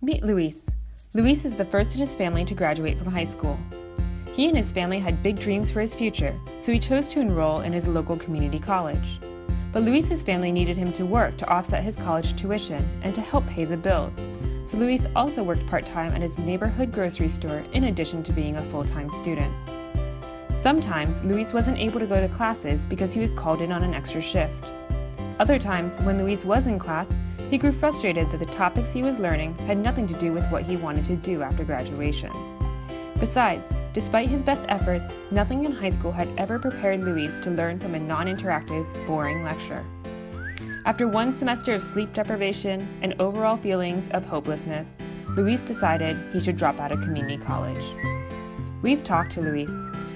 Meet Luis. Luis is the first in his family to graduate from high school. He and his family had big dreams for his future, so he chose to enroll in his local community college. But Luis's family needed him to work to offset his college tuition and to help pay the bills. So Luis also worked part-time at his neighborhood grocery store in addition to being a full-time student. Sometimes Luis wasn't able to go to classes because he was called in on an extra shift. Other times, when Luis was in class, he grew frustrated that the topics he was learning had nothing to do with what he wanted to do after graduation. Besides, despite his best efforts, nothing in high school had ever prepared Luis to learn from a non-interactive, boring lecture. After one semester of sleep deprivation and overall feelings of hopelessness, Luis decided he should drop out of community college. We've talked to Luis,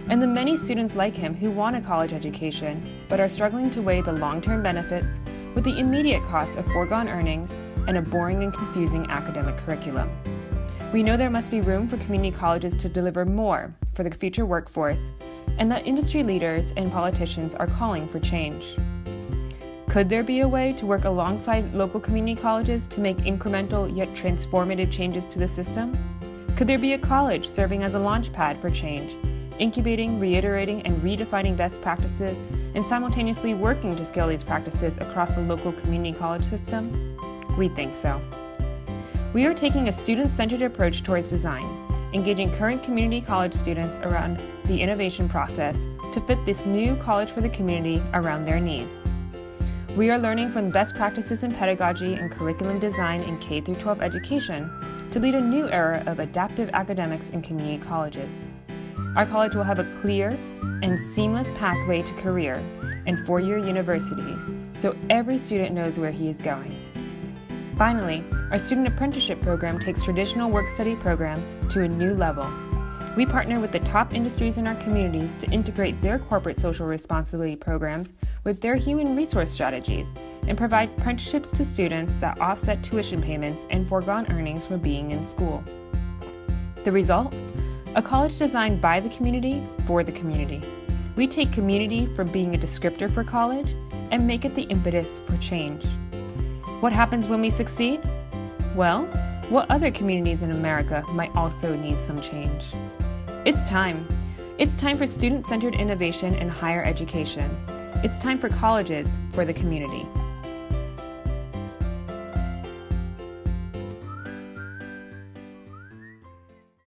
and the many students like him who want a college education but are struggling to weigh the long-term benefits with the immediate costs of foregone earnings and a boring and confusing academic curriculum. We know there must be room for community colleges to deliver more for the future workforce, and that industry leaders and politicians are calling for change. Could there be a way to work alongside local community colleges to make incremental yet transformative changes to the system? Could there be a college serving as a launchpad for change, incubating, reiterating, and redefining best practices, and simultaneously working to scale these practices across the local community college system? We think so. We are taking a student-centered approach towards design, engaging current community college students around the innovation process to fit this new college for the community around their needs. We are learning from best practices in pedagogy and curriculum design in K-12 education to lead a new era of adaptive academics in community colleges. Our college will have a clear and seamless pathway to career and four-year universities, so every student knows where he is going. Finally, our student apprenticeship program takes traditional work-study programs to a new level. We partner with the top industries in our communities to integrate their corporate social responsibility programs with their human resource strategies and provide apprenticeships to students that offset tuition payments and foregone earnings from being in school. The result? A college designed by the community for the community. We take community from being a descriptor for college and make it the impetus for change. What happens when we succeed? Well, what other communities in America might also need some change? It's time. It's time for student-centered innovation in higher education. It's time for colleges for the community.